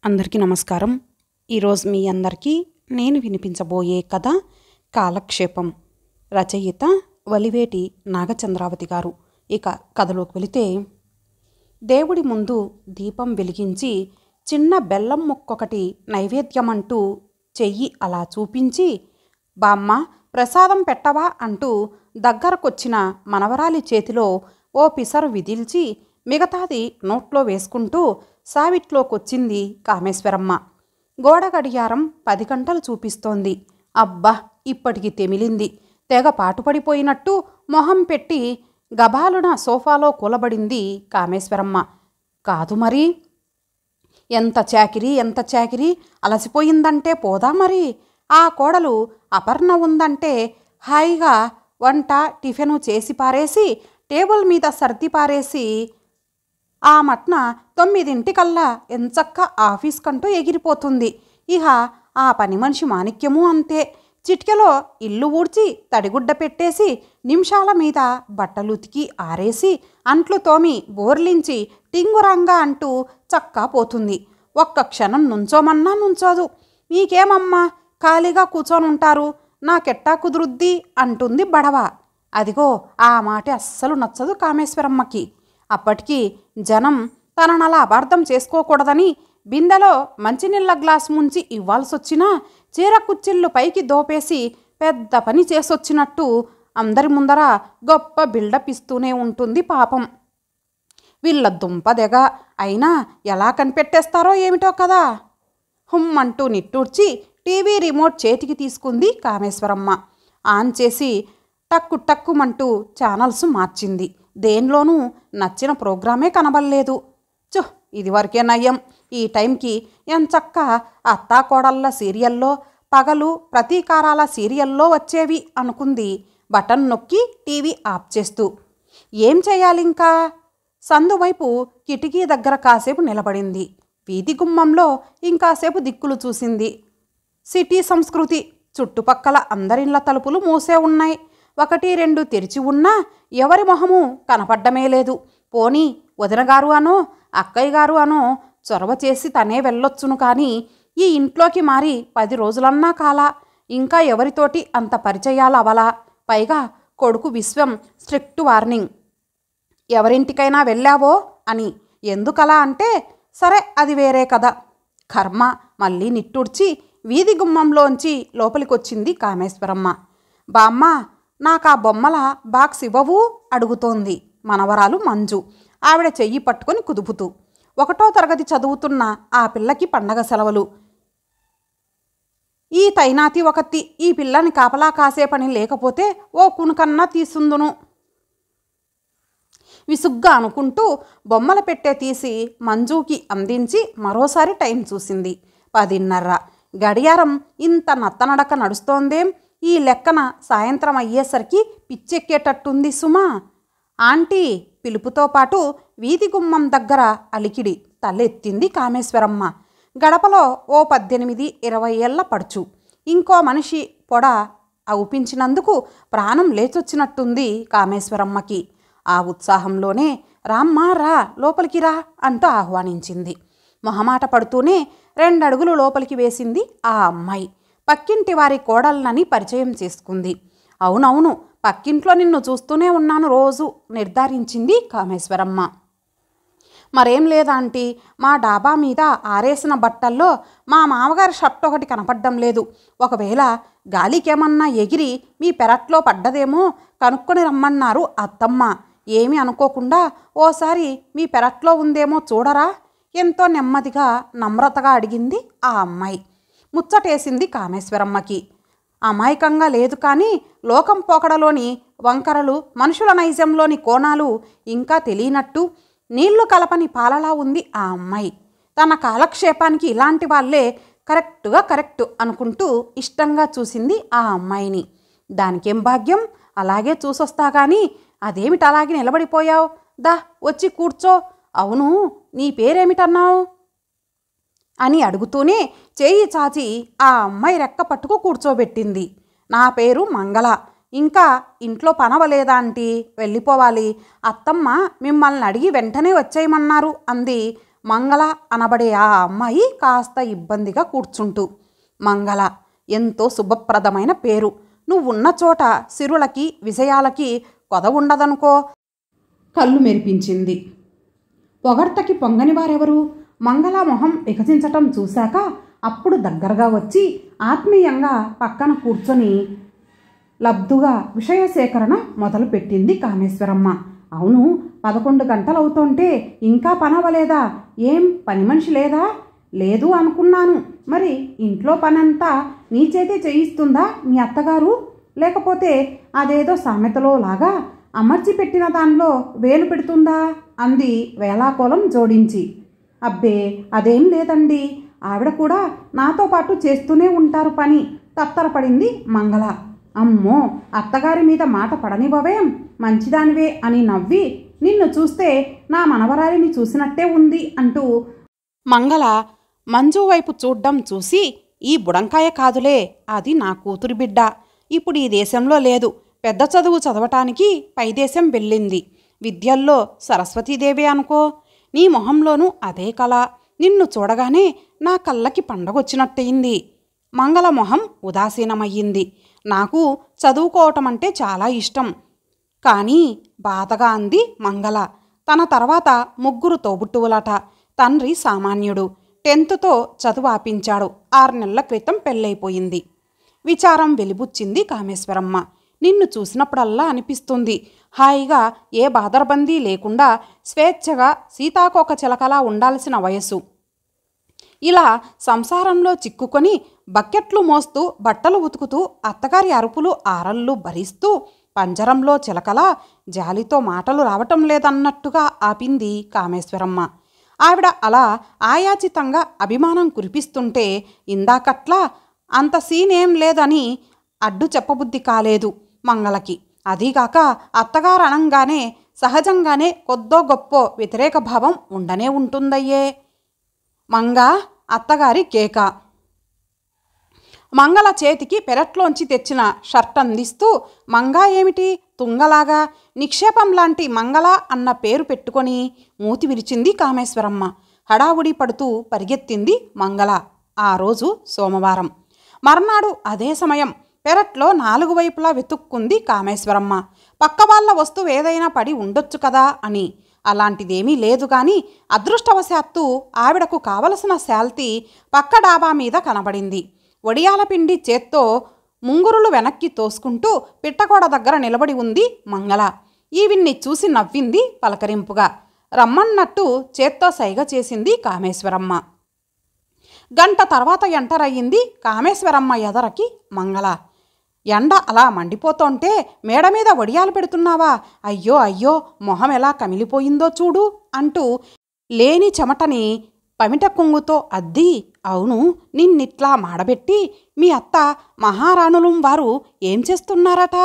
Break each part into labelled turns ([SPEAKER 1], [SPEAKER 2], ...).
[SPEAKER 1] అందరికీ నమస్కారం. ఈరోజు మీ అందరికీ నేను వినిపించబోయే కథ కాలక్షేపం. రచయిత వలివేటి నాగచంద్రావతి గారు. ఇక కథలోకి వెళితే, దేవుడి ముందు దీపం వెలిగించి చిన్న బెల్లం ముక్కొకటి నైవేద్యమంటూ చెయ్యి అలా చూపించి, బామ్మ ప్రసాదం పెట్టవా అంటూ దగ్గరకొచ్చిన మనవరాలి చేతిలో ఓ పిసరు విదిల్చి మిగతాది నోట్లో వేసుకుంటూ సావిట్లోకొచ్చింది కామేశ్వరమ్మ. గోడ గడియారం 10 గంటలు చూపిస్తోంది. అబ్బా, ఇప్పటికి తెమిలింది. తెగ పాటుపడిపోయినట్టు మొహం పెట్టి గబాలున సోఫాలో కూలబడింది కామేశ్వరమ్మ. కాదు మరి, ఎంత చాకిరీ అలసిపోయిందంటే పోదా మరి. ఆ కోడలు అపర్ణ ఉందంటే హాయిగా వంట టిఫిను చేసి పారేసి టేబుల్ మీద సర్ది పారేసి ఆ మట్న 9 ఎంచక్క ఆఫీస్ కంటూ ఎగిరిపోతుంది. ఇహ ఆ పని మనిషి మాణిక్యము అంతే. చిటికెలో ఇల్లు ఊడ్చి తడిగుడ్డ పెట్టేసి నిమిషాల మీద బట్టలుతికి ఆరేసి అంట్లు తోమి బోర్లించి టింగురంగా అంటూ చక్కా పోతుంది. ఒక్క క్షణం నుంచోమన్నా నుంచోదు. మీకేమమ్మా ఖాళీగా కూర్చొనుంటారు, నాకెట్టా కుదురుద్ది అంటుంది బడవ. అదిగో ఆ మాట అస్సలు నచ్చదు కామేశ్వరమ్మకి. అప్పటికి జనం తననలా అపార్థం చేసుకోకూడదని బిందెలో మంచినీళ్ళ గ్లాస్ ముంచి ఇవ్వాల్సొచ్చినా చీర కుచ్చిళ్ళు పైకి దోపేసి పెద్ద పని చేసొచ్చినట్టు అందరి ముందర గొప్ప బిల్డప్ ఇస్తూనే ఉంటుంది పాపం. వీళ్ళ దుంపదెగ అయినా ఎలా కనిపెట్టేస్తారో ఏమిటో కదా. హుమ్మంటూ నిట్టూర్చి టీవీ రిమోట్ చేతికి తీసుకుంది కామేశ్వరమ్మ. ఆన్ చేసి టక్కుమంటూ ఛానల్స్ మార్చింది. దేనిలోనూ నచ్చిన ప్రోగ్రామే కనబడలేదు. ఇదివరకే నయ్యం, ఈ టైంకి ఎంచక్క అత్తాకోడళ్ళ సీరియల్లో, పగలు ప్రతీకారాల సీరియల్లో వచ్చేవి అనుకుంది బటన్ నొక్కి టీవీ ఆఫ్ చేస్తూ. ఏం చేయాలింకా? సందువైపు కిటికీ దగ్గర కాసేపు నిలబడింది. వీధి గుమ్మంలో ఇంకాసేపు దిక్కులు చూసింది. సిటీ సంస్కృతి. చుట్టుపక్కల అందరిళ్ళ తలుపులు మూసే ఉన్నాయి. 1-2 తెరిచి ఉన్నా ఎవరి మొహము కనపడ్డమే లేదు. పోనీ వదినగారు అనో అక్కయ్య గారు అనో చొరవ చేసి తనే వెళ్ళొచ్చును. కానీ ఈ ఇంట్లోకి మారి 10 రోజులన్నా కాలా. ఇంకా ఎవరితోటి అంత పరిచయాలు అవలా. పైగా కొడుకు విశ్వం స్ట్రిక్ట్ వార్నింగ్, ఎవరింటికైనా వెళ్ళావో అని. ఎందుకలా అంటే సరే, అది వేరే కదా. కర్మ. మళ్ళీ నిట్టూర్చి వీధి గుమ్మంలోంచి లోపలికొచ్చింది కామేశ్వరమ్మ. బామ్మ, నాకా బొమ్మల బాక్స్ ఇవ్వవు అడుగుతోంది మనవరాలు మంజు, ఆవిడ చెయ్యి పట్టుకొని కుదుపుతూ. 1వ తరగతి చదువుతున్న ఆ పిల్లకి పండగ సెలవులు. ఈ తైనాతి ఒకత్తి ఈ పిల్లని కాపలా కాసే పని లేకపోతే ఓ కునుకన్నా తీసుందును విసుగ్గా అనుకుంటూ బొమ్మల పెట్టే తీసి మంజుకి అందించి మరోసారి టైం చూసింది. 10:30. గడియారం ఇంత నత్తనడక నడుస్తోందేం? ఈ లెక్కన సాయంత్రం అయ్యేసరికి పిచ్చెక్కేటట్టుంది సుమా. ఆంటీ పిలుపుతో పాటు వీధి గుమ్మం దగ్గర అలికిడి. తలెత్తింది కామేశ్వరమ్మ. గడపలో ఓ 18-20 ఏళ్ల పడుచు. ఇంకో మనిషి పొడ అవుపించినందుకు ప్రాణం లేచొచ్చినట్టుంది కామేశ్వరమ్మకి. ఆ ఉత్సాహంలోనే రామ్మా రా, లోపలికి రా అంటూ ఆహ్వానించింది. మొహమాట పడుతూనే 2 అడుగులు లోపలికి వేసింది ఆ అమ్మాయి. పక్కింటి వారి కోడళ్ళని పరిచయం చేసుకుంది. అవునవును, పక్కింట్లో నిన్ను చూస్తూనే ఉన్నాను రోజు నిర్ధారించింది కామేశ్వరమ్మ. మరేం లేదాంటీ, మా డాబా మీద ఆరేసిన బట్టల్లో మా మామగారి షర్ట్ ఒకటి కనపడ్డం లేదు. ఒకవేళ గాలికేమన్నా ఎగిరి మీ పెరట్లో పడ్డదేమో కనుక్కొని రమ్మన్నారు అత్తమ్మ. ఏమీ అనుకోకుండా ఓసారి మీ పెరట్లో ఉందేమో చూడరా? ఎంతో నెమ్మదిగా నమ్రతగా అడిగింది ఆ అమ్మాయి. ముచ్చటేసింది కామేశ్వరమ్మకి. అమాయకంగా లేదు కానీ లోకం పోకడలోని వంకరలు, మనుషుల నైజంలోని కోణాలు ఇంకా తెలియనట్టు నీళ్లు కలపని పాలలా ఉంది ఆ అమ్మాయి. తన కాలక్షేపానికి ఇలాంటి వాళ్ళే కరెక్ట్ అనుకుంటూ ఇష్టంగా చూసింది ఆ అమ్మాయిని. దానికేం భాగ్యం, అలాగే చూసొస్తా కానీ అదేమిటి అలాగే నిలబడిపోయావు? దా వచ్చి కూర్చో. అవును, నీ పేరేమిటన్నావు అని అడుగుతూనే చేయి చాచి ఆ అమ్మాయి రెక్క పట్టుకు కూర్చోబెట్టింది. నా పేరు మంగళ. ఇంకా ఇంట్లో పనవలేదా ఆంటీ? వెళ్ళిపోవాలి. అత్తమ్మ మిమ్మల్ని అడిగి వెంటనే వచ్చేయమన్నారు అంది మంగళ అనబడే ఆ అమ్మాయి కాస్త ఇబ్బందిగా కూర్చుంటూ. మంగళ ఎంతో శుభప్రదమైన పేరు. నువ్వున్న చోట సిరులకి విజయాలకి కొద ఉండదనుకో. కళ్ళు మెరిపించింది. పొగడ్తకి పొంగని వారెవరు? మంగళ మొహం వికసించటం చూశాక అప్పుడు దగ్గరగా వచ్చి ఆత్మీయంగా పక్కన కూర్చొని లబ్ధుగా విషయ సేకరణ మొదలుపెట్టింది కామేశ్వరమ్మ. అవును, 11 గంటలవుతుంటే ఇంకా పనవలేదా? ఏం పని మనిషి లేదా? లేదు అనుకున్నాను. మరి ఇంట్లో పనంతా నీ చేతే చేయిస్తుందా మీ అత్తగారు? లేకపోతే అదేదో సామెతలో లాగా అమర్చి పెట్టిన దానిలో వేలు పెడుతుందా? అంది వేళాకోళం జోడించి. అబ్బే, అదేం లేదండి, ఆవిడ కూడా నాతో పాటు చేస్తూనే ఉంటారు పని. తత్తరపడింది మంగళ. అమ్మో, అత్తగారి మీద మాట పడనివ్వవేం, మంచిదానివే అని నవ్వి, నిన్ను చూస్తే నా మనవరాలిని చూసినట్టే ఉంది అంటూ మంగళ మంజు వైపు చూడ్డం చూసి, ఈ బుడంకాయ కాదులే, అది నా కూతురి బిడ్డ. ఇప్పుడు ఈ దేశంలో లేదు. పెద్ద చదువు చదవటానికి పైదేశం వెళ్ళింది. విద్యల్లో సరస్వతీదేవి అనుకో. నీ మొహంలోనూ అదే కళ. నిన్ను చూడగానే నా కళ్ళకి పండగొచ్చినట్టయింది. మంగళ మొహం ఉదాసీనమయ్యింది. నాకు చదువుకోవటం అంటే చాలా ఇష్టం కానీ బాధగా అంది మంగళ. తన తర్వాత 3 తోబుట్టువులట. తండ్రి సామాన్యుడు. 10థ్తో చదువు ఆపించాడు. 6 నెలల క్రితం పెళ్ళైపోయింది. విచారం వెలిబుచ్చింది కామేశ్వరమ్మ. నిన్ను చూసినప్పుడల్లా అనిపిస్తుంది, హాయిగా ఏ బాదరబందీ లేకుండా స్వేచ్ఛగా సీతాకోక చిలకలా ఉండాల్సిన వయసు. ఇలా సంసారంలో చిక్కుకొని బకెట్లు మోస్తూ బట్టలు ఉతుకుతూ అత్తగారి అరుపులు ఆరళ్ళు భరిస్తూ పంజరంలో చిలకలా జాలితో మాటలు రావటం లేదన్నట్టుగా ఆపింది కామేశ్వరమ్మ. ఆవిడ అలా ఆయాచితంగా అభిమానం కురిపిస్తుంటే ఇందాకట్లా అంత సీనేం లేదని అడ్డు చెప్పబుద్ధి కాలేదు మంగళకి. అదీగాక అత్తగారు అనంగానే సహజంగానే కొద్దో గొప్పో వ్యతిరేక భావం ఉండనే ఉంటుందయ్యే. మంగా అత్తగారి కేక. మంగళ చేతికి పెరట్లోంచి తెచ్చిన షర్ట్ అందిస్తూ, మంగా ఏమిటి తుంగలాగా, నిక్షేపం లాంటి మంగళ అన్న పేరు పెట్టుకొని మూతి విరిచింది కామేశ్వరమ్మ. హడావుడి పడుతూ పరిగెత్తింది మంగళ. ఆ రోజు సోమవారం. మర్నాడు అదే సమయం పెరట్లో 4 వైపులా వెతుక్కుంది కామేశ్వరమ్మ. పక్క వాళ్ళ వస్తువు ఏదైనా పడి ఉండొచ్చు కదా అని. అలాంటిదేమీ లేదు కానీ అదృష్టవశాత్తు ఆవిడకు కావలసిన శాల్తీ పక్క డాబా మీద కనబడింది. వడియాల పిండి చేత్తో ముంగురులు వెనక్కి తోసుకుంటూ పిట్టగోడ దగ్గర నిలబడి ఉంది మంగళ. ఈవిన్ని చూసి నవ్వింది పలకరింపుగా. రమ్మన్నట్టు చేత్తో సైగ చేసింది కామేశ్వరమ్మ. గంట తర్వాత ఎంటర్ అయ్యింది కామేశ్వరమ్మ ఎదరకి మంగళ. ఎండ అలా మండిపోతుంటే మేడ మీద వడియాలు పెడుతున్నావా? అయ్యో అయ్యో, మొహం ఎలా కమిలిపోయిందో చూడు అంటూ లేని చెమటని పమిట కొంగుతో అద్ది, అవును, నిన్నిట్లా మాడబెట్టి మీ అత్త మహారాణులం వారు ఏం చేస్తున్నారట?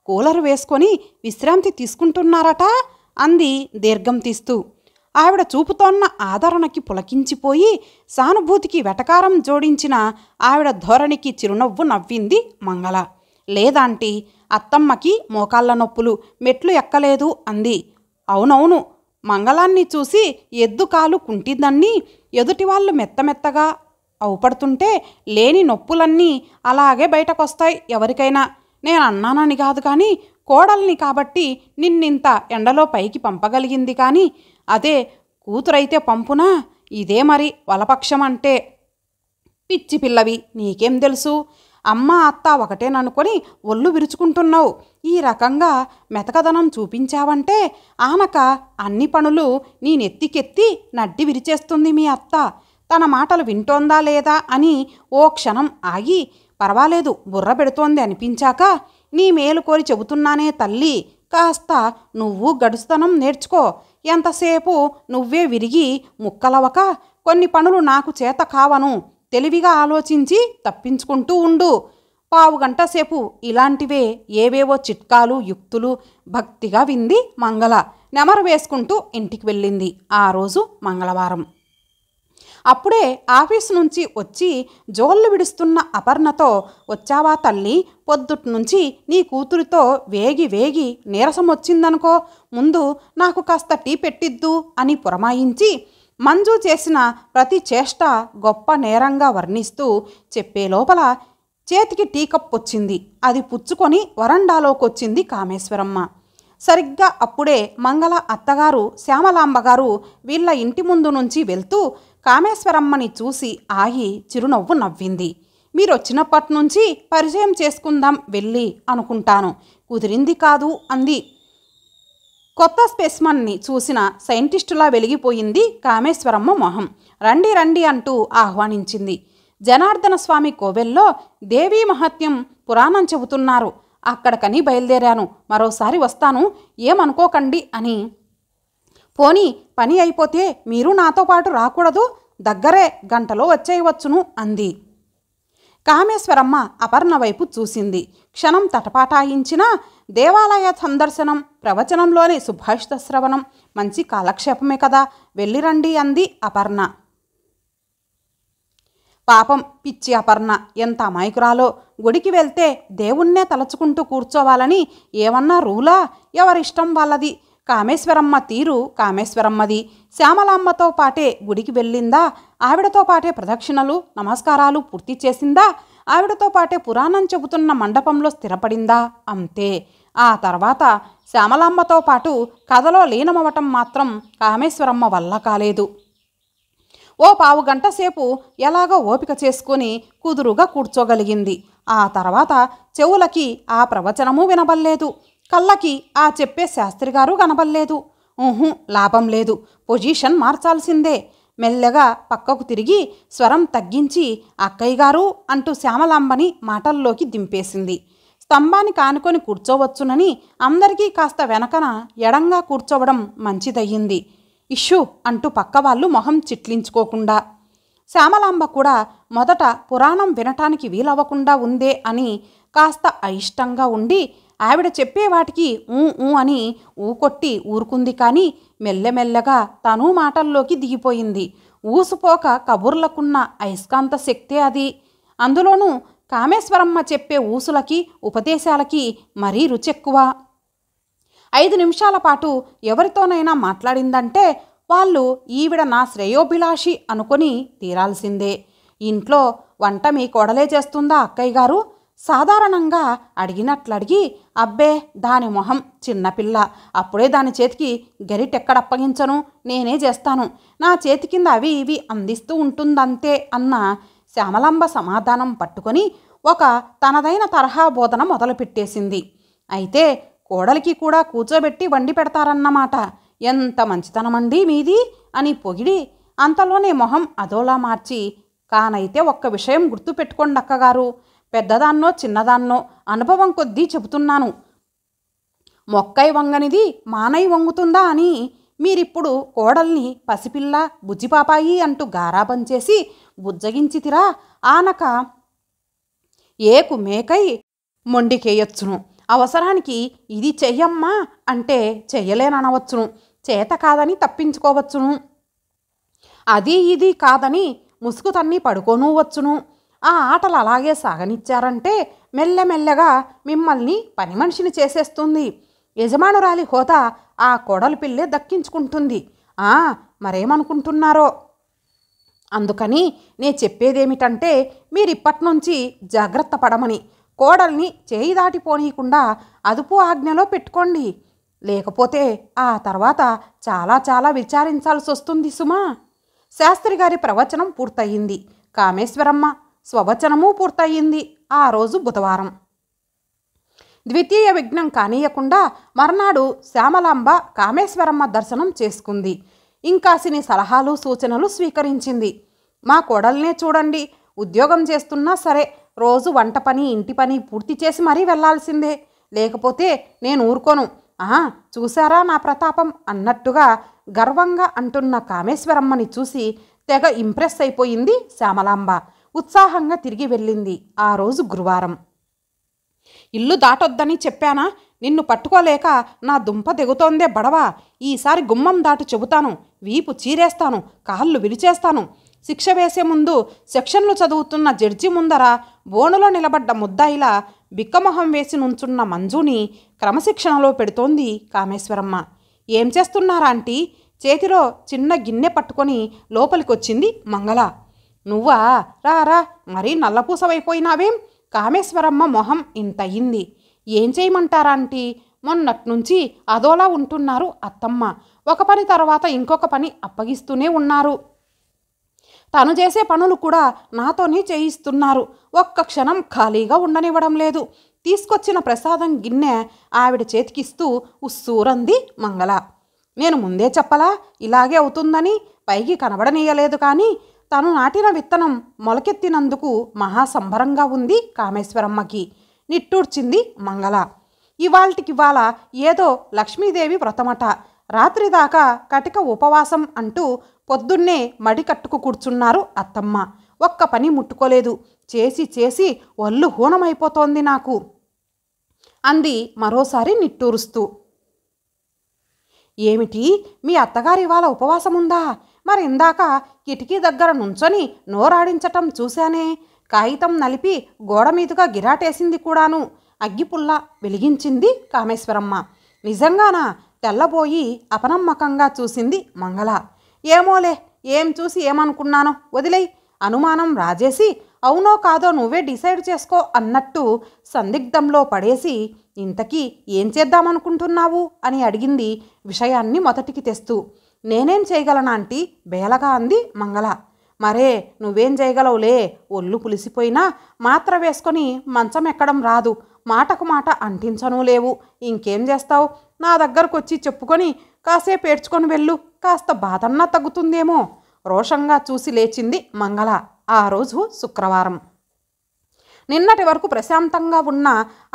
[SPEAKER 1] కూలరు వేసుకొని విశ్రాంతి తీసుకుంటున్నారట అంది దీర్ఘం తీస్తూ. ఆవిడ చూపుతోన్న ఆదరణకి పులకించిపోయి సానుభూతికి వెటకారం జోడించిన ఆవిడ ధోరణికి చిరునవ్వు నవ్వింది మంగళ. లేదాంటీ, అత్తమ్మకి మోకాళ్ళ నొప్పులు, మెట్లు ఎక్కలేదు అంది. అవునవును, మంగళాన్ని చూసి ఎద్దు కాలు కుంటిందన్నీ ఎదుటివాళ్ళు మెత్తమెత్తగా అవుపడుతుంటే లేని నొప్పులన్నీ అలాగే బయటకొస్తాయి ఎవరికైనా. నేను అన్నానని కాదు కానీ కోడల్ని కాబట్టి నిన్నింత ఎండలో పైకి పంపగలిగింది కానీ అదే కూతురైతే పంపునా? ఇదే మరి వలపక్షం అంటే. పిచ్చి పిల్లవి, నీకేం తెలుసు? అమ్మ అత్త ఒకటేననుకొని ఒళ్ళు విరుచుకుంటున్నావు. ఈ రకంగా మెతకదనం చూపించావంటే ఆనక అన్ని పనులు నీ నెత్తికెత్తి నడ్డి విరిచేస్తుంది మీ అత్త. తన మాటలు వింటోందా లేదా అని ఓ క్షణం ఆగి, పర్వాలేదు బుర్ర పెడుతోంది అనిపించాక, నీ మేలు కోరి చెబుతున్నానే తల్లి, కాస్త నువ్వు గడుస్తనం నేర్చుకో. ఎంతసేపు నువ్వే విరిగి ముక్కలవక కొన్ని పనులు నాకు చేత కావను. తెలివిగా ఆలోచించి తప్పించుకుంటూ ఉండు. 15 గంట సేపు ఇలాంటివే ఏవేవో చిట్కాలు యుక్తులు భక్తిగా వింది మంగళ. నెమరు వేసుకుంటూ ఇంటికి వెళ్ళింది. ఆ రోజు మంగళవారం. అప్పుడే ఆఫీసు నుంచి వచ్చి జోళ్ళు విడుస్తున్న అపర్ణతో, వచ్చావా తల్లి? పొద్దుట్నుంచి నీ కూతురితో వేగి వేగి నీరసం వచ్చిందనుకో, ముందు నాకు కాస్త టీ పెట్టిద్దు అని పురమాయించి మంజు చేసిన ప్రతి చేష్ట గొప్ప నేరంగా వర్ణిస్తూ చెప్పే లోపల చేతికి టీ కప్ వచ్చింది. అది పుచ్చుకొని వరండాలోకొచ్చింది కామేశ్వరమ్మ. సరిగ్గా అప్పుడే మంగళ అత్తగారు శ్యామలాంబగారు వీళ్ళ ఇంటి ముందు నుంచి వెళ్తూ కామేశ్వరమ్మని చూసి ఆగి చిరునవ్వు నవ్వింది. మీరొచ్చినప్పటి నుంచి పరిచయం చేసుకుందాం వెళ్ళి అనుకుంటాను, కుదిరింది కాదు అంది. కొత్త స్పెసిమన్ని చూసిన సైంటిస్టులా వెలిగిపోయింది కామేశ్వరమ్మ మొహం. రండి రండి అంటూ ఆహ్వానించింది. జనార్దన స్వామి కోవెల్లో దేవీ మహత్యం పురాణం చెబుతున్నారు, అక్కడికని బయలుదేరాను, మరోసారి వస్తాను, ఏమనుకోకండి అని. పోనీ పని అయిపోతే మీరు నాతో పాటు రాకూడదు, దగ్గరే గంటలో వచ్చేయవచ్చును అంది. కామేశ్వరమ్మ అపర్ణ వైపు చూసింది. క్షణం తటపాటాయించిన దేవాలయ సందర్శనం, ప్రవచనంలోని సుభాషిత శ్రవణం మంచి కాలక్షేపమే కదా, వెళ్ళిరండి అంది అపర్ణ. పాపం పిచ్చి అపర్ణ ఎంత అమాయకురాలో. గుడికి వెళ్తే దేవుణ్ణే తలచుకుంటూ కూర్చోవాలని ఏమన్నా రూలా? ఎవరిష్టం వాళ్ళది. కామేశ్వరమ్మ తీరు కామేశ్వరమ్మది. శ్యామలాంబతో పాటే గుడికి వెళ్ళిందా, ఆవిడతో పాటే ప్రదక్షిణలు నమస్కారాలు పూర్తి చేసిందా, ఆవిడతో పాటే పురాణం చెబుతున్న మండపంలో స్థిరపడిందా, అంతే. ఆ తర్వాత శ్యామలాంబతో పాటు కథలో లీనమవటం మాత్రం కామేశ్వరమ్మ వల్ల కాలేదు. ఓ పావు గంట సేపు ఎలాగో ఓపిక చేసుకుని కుదురుగా కూర్చోగలిగింది. ఆ తర్వాత చెవులకి ఆ ప్రవచనము వినబల్లేదు, కళ్ళకి ఆ చెప్పే శాస్త్రిగారు కనబల్లేదు. లాభం లేదు, పొజిషన్ మార్చాల్సిందే. మెల్లగా పక్కకు తిరిగి స్వరం తగ్గించి అక్కయ్య గారు అంటూ శ్యామలాంబని మాటల్లోకి దింపేసింది. స్తంభానికి ఆనుకొని కూర్చోవచ్చునని అందరికీ కాస్త వెనకన ఎడంగా కూర్చోవడం మంచిదయ్యింది. ఇష్యూ అంటూ పక్కవాళ్ళు మొహం చిట్లించుకోకుండా. శ్యామలాంబ కూడా మొదట పురాణం వినటానికి వీలవ్వకుండా ఉందే అని కాస్త అయిష్టంగా ఉండి ఆవిడ చెప్పే వాటికి ఊ అని ఊకొట్టి ఊరుకుంది. కానీ మెల్లమెల్లగా తను మాటల్లోకి దిగిపోయింది. ఊసుపోక కబుర్లకున్న అయస్కాంత శక్తే అది. అందులోనూ కామేశ్వరమ్మ చెప్పే ఊసులకి ఉపదేశాలకి మరీ రుచెక్కువ. 5 నిమిషాల పాటు ఎవరితోనైనా మాట్లాడిందంటే వాళ్ళు ఈవిడ నా శ్రేయోభిలాషి అనుకొని తీరాల్సిందే. ఇంట్లో వంట మీ కోడలే చేస్తుందా అక్కయ్య గారు? సాధారణంగా అడిగినట్లడిగి అబ్బే దాని మొహం చిన్నపిల్ల, అప్పుడే దాని చేతికి గరిటెక్కడప్పగించను, నేనే చేస్తాను, నా చేతి కింద అవి ఇవి అందిస్తూ ఉంటుందంతే అన్న శ్యామలాంబ సమాధానం పట్టుకొని ఒక తనదైన తరహా బోధన మొదలుపెట్టేసింది. అయితే కోడలికి కూడా కూర్చోబెట్టి వండి పెడతారన్నమాట. ఎంత మంచితనమండి మీది అని పొగిడి అంతలోనే మొహం అదోలా మార్చి, కానైతే ఒక్క విషయం గుర్తుపెట్టుకోండి అక్కగారు, పెద్దదాన్నో చిన్నదాన్నో అనుభవం కొద్దీ చెబుతున్నాను, మొక్కై వంగనిది మానై వంగుతుందా అని మీరిప్పుడు కోడల్ని పసిపిల్ల బుజ్జిపాపాయి అంటూ గారాబం చేసి బుజ్జగించితిరా, ఆనక ఏకు మేకై మొండికేయొచ్చును. అవసరానికి ఇది చెయ్యమ్మా అంటే చెయ్యలేననవచ్చును, చేత కాదని తప్పించుకోవచ్చును, అది ఇది కాదని ముసుగు తన్ని పడుకోనూ వచ్చును. ఆ ఆటలు అలాగే సాగనిచ్చారంటే మెల్లమెల్లగా మిమ్మల్ని పని మనిషిని చేసేస్తుంది. యజమానురాలి హోదా ఆ కోడలి పిల్లే దక్కించుకుంటుంది. మరేమనుకుంటున్నారో. అందుకని నే చెప్పేదేమిటంటే మీరిప్పటినుంచి జాగ్రత్త పడమని. కోడల్ని చేయి దాటిపోనీయకుండా అదుపు ఆజ్ఞలో పెట్టుకోండి. లేకపోతే ఆ తర్వాత చాలా చాలా విచారించాల్సి వస్తుంది సుమా. శాస్త్రిగారి ప్రవచనం పూర్తయింది. కామేశ్వరమ్మ స్వవచనము పూర్తయింది. ఆ రోజు బుధవారం. ద్వితీయ విఘ్నం కానీయకుండా మర్నాడు శ్యామలాంబ కామేశ్వరమ్మ దర్శనం చేసుకుంది. ఇంకాసిని సలహాలు సూచనలు స్వీకరించింది. మా కోడల్నే చూడండి, ఉద్యోగం చేస్తున్నా సరే రోజు వంట పని ఇంటి పని పూర్తి చేసి మరీ వెళ్లాల్సిందే, లేకపోతే నేను ఊరుకోను. చూశారా నా ప్రతాపం అన్నట్టుగా గర్వంగా అంటున్న కామేశ్వరమ్మని చూసి తెగ ఇంప్రెస్ అయిపోయింది శ్యామలాంబ. ఉత్సాహంగా తిరిగి వెళ్ళింది. ఆ రోజు గురువారం. ఇల్లు దాటొద్దని చెప్పానా? నిన్ను పట్టుకోలేక నా దుంప దిగుతోందే బడవా. ఈసారి గుమ్మం దాటు చెబుతాను, వీపు చీరేస్తాను, కాళ్ళు విరిచేస్తాను. శిక్ష వేసే ముందు సెక్షన్లు చదువుతున్న జడ్జి ముందర బోనులో నిలబడ్డ ముద్దాయిలా బిక్కమొహం వేసి నుంచున్న మంజుని క్రమశిక్షణలో పెడుతోంది కామేశ్వరమ్మ. ఏం చేస్తున్నారా ఆంటీ? చేతిలో చిన్న గిన్నె పట్టుకొని లోపలికొచ్చింది మంగళ. నువ్వా? రా రా, మరీ నల్లపూసవైపోయినావేం? కామేశ్వరమ్మ మొహం ఇంతయింది. ఏం చేయమంటారా ఆంటీ? మొన్నట్నుంచి అదోలా ఉంటున్నారు అత్తమ్మ. ఒక పని తర్వాత ఇంకొక పని అప్పగిస్తూనే ఉన్నారు. తను చేసే పనులు కూడా నాతోనే చేయిస్తున్నారు. ఒక్క క్షణం ఖాళీగా ఉండనివ్వడం లేదు. తీసుకొచ్చిన ప్రసాదం గిన్నె ఆవిడ చేతికిస్తూ ఉస్సూరంది మంగళ. నేను ముందే చెప్పలా ఇలాగే అవుతుందని? పైకి కనబడనీయలేదు, కానీ తను నాటిన విత్తనం మొలకెత్తినందుకు మహాసంబరంగా ఉంది కామేశ్వరమ్మకి. నిట్టూర్చింది మంగళ. ఇవాళ ఏదో లక్ష్మీదేవి వ్రతమట. రాత్రిదాకా కటిక ఉపవాసం అంటూ పొద్దున్నే మడి కట్టుకు కూర్చున్నారు అత్తమ్మ. ఒక్క పని ముట్టుకోలేదు. చేసి చేసి ఒళ్ళు హూనమైపోతోంది నాకు అంది మరోసారి నిట్టూరుస్తూ. ఏమిటి, మీ అత్తగారి ఇవాళ ఉపవాసముందా? మరి ఇందాక కిటికీ దగ్గర నుంచొని నోరాడించటం చూశానే. కాగితం నలిపి గోడ మీదుగా గిరాటేసింది కూడాను. అగ్గిపుల్ల వెలిగించింది కామేశ్వరమ్మ. నిజంగానా? తెల్లబోయి అపనమ్మకంగా చూసింది మంగళ. ఏమోలే, ఏం చూసి ఏమనుకున్నానో వదిలేయ్. అనుమానం రాజేసి అవునో కాదో నువ్వే డిసైడ్ చేసుకో అన్నట్టు సందిగ్ధంలో పడేసి, ఇంతకీ ఏం చేద్దామనుకుంటున్నావు అని అడిగింది విషయాన్ని మొదటికి తెస్తూ. నేనేం చేయగలనాంటీ? బేలగా అంది మంగళ. మరే నువ్వేం చేయగలవులే. ఒళ్ళు పులిసిపోయినా మాత్ర వేసుకొని మంచం ఎక్కడం రాదు. మాటకు మాట అంటించను లేవు. ఇంకేం చేస్తావు? నా దగ్గరకు వచ్చి చెప్పుకొని కాసేపు ఏడ్చుకొని వెళ్ళు. కాస్త బాధన్నా తగ్గుతుందేమో. రోషంగా చూసి లేచింది మంగళ. ఆ రోజు శుక్రవారం. నిన్నటి వరకు ప్రశాంతంగా ఉన్న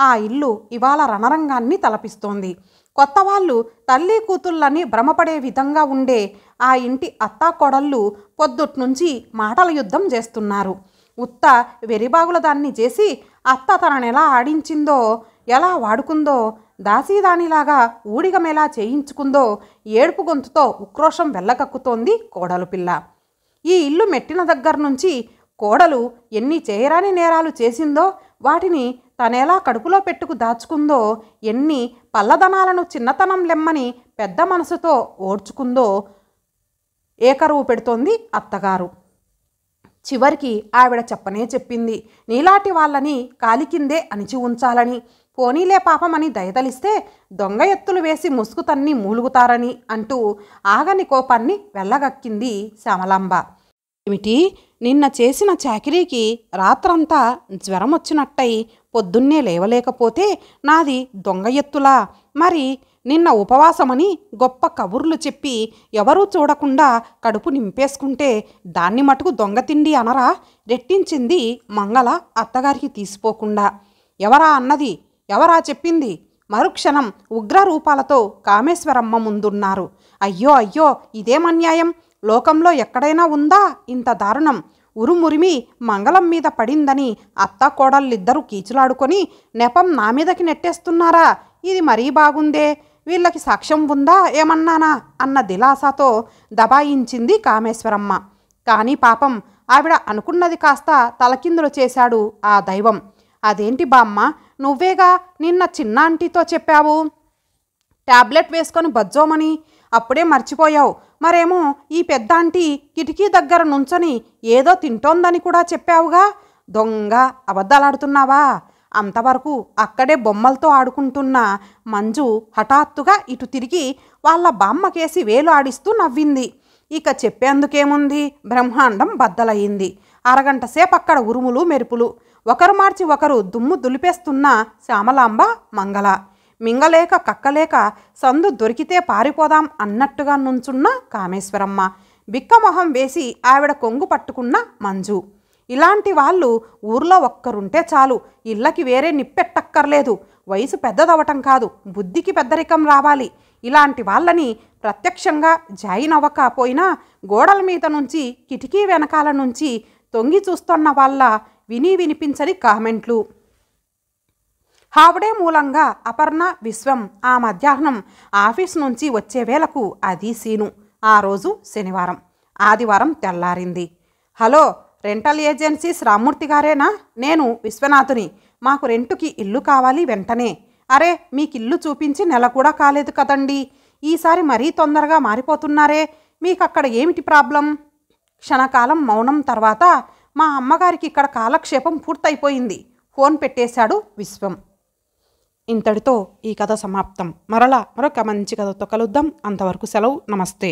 [SPEAKER 1] ఆ ఇల్లు ఇవాళ రణరంగాన్ని తలపిస్తోంది. కొత్త వాళ్ళు తల్లి కూతుళ్ళని భ్రమపడే విధంగా ఉండే ఆ ఇంటి అత్తాకోడళ్ళు పొద్దుట్నుంచి మాటల యుద్ధం చేస్తున్నారు. ఉత్త వెరిబాగుల దాన్ని చేసి అత్త తననెలా ఆడించిందో, ఎలా వాడుకుందో, దాసీదానిలాగా ఊడిగమెలా చేయించుకుందో ఏడుపు గొంతుతో ఉక్రోషం వెళ్ళగక్కుతోంది కోడలు పిల్ల. ఈ ఇల్లు మెట్టిన దగ్గర నుంచి కోడలు ఎన్ని చేయరాని నేరాలు చేసిందో, వాటిని తనెలా కడుపులో పెట్టుకు దాచుకుందో, ఎన్ని పల్లదనాలను చిన్నతనం లెమ్మని పెద్ద మనసుతో ఓడ్చుకుందో ఏకరువు పెడుతోంది అత్తగారు. చివరికి ఆవిడ చెప్పనే చెప్పింది, నీలాంటి వాళ్ళని కాలికిందే అణిచి ఉంచాలని. పోనీలే పాపమని దయతలిస్తే దొంగ ఎత్తులు వేసి ముసుగు తన్ని మూలుగుతారని అంటూ ఆగని కోపాన్ని వెళ్ళగక్కింది శ్యామలాంబ. ఏమిటి, నిన్న చేసిన చాకిరీకి రాత్రంతా జ్వరం వచ్చినట్టయి పొద్దున్నే లేవలేకపోతే నాది దొంగ ఎత్తులా? మరి నిన్న ఉపవాసమని గొప్ప కబుర్లు చెప్పి ఎవరూ చూడకుండా కడుపు నింపేసుకుంటే దాన్ని మటుకు దొంగతిండి అనరా? రెట్టించింది మంగళ అత్తగారికి తీసిపోకుండా. ఎవరా అన్నది? ఎవరా చెప్పింది? మరుక్షణం ఉగ్రరూపాలతో కామేశ్వరమ్మ ముందున్నారు. అయ్యో అయ్యో, ఇదేమన్యాయం! లోకంలో ఎక్కడైనా ఉందా ఇంత దారుణం? ఉరుమురిమి మంగళం మీద పడిందని అత్త కోడళ్ళిద్దరూ కీచులాడుకొని నెపం నా మీదకి నెట్టేస్తున్నారా? ఇది మరీ బాగుందే. వీళ్ళకి సాక్ష్యం ఉందా ఏమన్నానా అన్న దిలాసాతో దబాయించింది కామేశ్వరమ్మ. కానీ పాపం ఆవిడ అనుకున్నది కాస్త తలకిందులు చేశాడు ఆ దైవం. అదేంటి బామ్మ, నువ్వేగా నిన్న చిన్నాంటీతో చెప్పావు టాబ్లెట్ వేసుకొని బజ్జోమని. అప్పుడే మర్చిపోయావు. మరేమో ఈ పెద్దాంటీ కిటికీ దగ్గర నుంచొని ఏదో తింటోందని కూడా చెప్పావుగా. దొంగ, అబద్ధాలాడుతున్నావా? అంతవరకు అక్కడే బొమ్మలతో ఆడుకుంటున్న మంజు హఠాత్తుగా ఇటు తిరిగి వాళ్ళ బామ్మకేసి వేలు ఆడిస్తూ నవ్వింది. ఇక చెప్పేందుకేముంది, బ్రహ్మాండం బద్దలయ్యింది. అరగంట సేపు అక్కడ ఉరుములు మెరుపులు. ఒకరు మార్చి ఒకరు దుమ్ము దులిపేస్తున్న శ్యామలాంబ మంగళ. మింగలేక కక్కలేక సందు దొరికితే పారిపోదాం అన్నట్టుగా నుంచున్న కామేశ్వరమ్మ. బిక్కమొహం వేసి ఆవిడ కొంగు పట్టుకున్న మంజు. ఇలాంటి వాళ్ళు ఊర్లో ఒక్కరుంటే చాలు. ఇళ్ళకి వేరే నిప్పెట్టక్కర్లేదు. వయసు పెద్దదవటం కాదు, బుద్ధికి పెద్దరికం రావాలి. ఇలాంటి వాళ్ళని ప్రత్యక్షంగా జాయిన్ అవ్వకపోయినా గోడల మీద నుంచి కిటికీ వెనకాల నుంచి తొంగి చూస్తున్న వాళ్ళ విని వినిపించని కామెంట్లు. హావడే మూలంగా అపర్ణ, విశ్వం ఆ మధ్యాహ్నం ఆఫీస్ నుంచి వచ్చే వేళకు అది సీను. ఆ రోజు శనివారం. ఆదివారం తెల్లారింది. హలో, రెంటల్ ఏజెన్సీస్ రామ్మూర్తి గారేనా? నేను విశ్వనాథుని. మాకు రెంటుకి ఇల్లు కావాలి వెంటనే. అరే, మీకు ఇల్లు చూపించి నెల కూడా కాలేదు కదండి. ఈసారి మరీ తొందరగా మారిపోతున్నారే, మీకు అక్కడ ఏమిటి ప్రాబ్లం? క్షణకాలం మౌనం తర్వాత మా అమ్మగారికి ఇక్కడ కాలక్షేపం పూర్తయిపోయింది, ఫోన్ పెట్టేశాడు విశ్వం. ఇంతటితో ఈ కథ సమాప్తం. మరలా మరొక మంచి కథతో కలుద్దాం. అంతవరకు సెలవు. నమస్తే.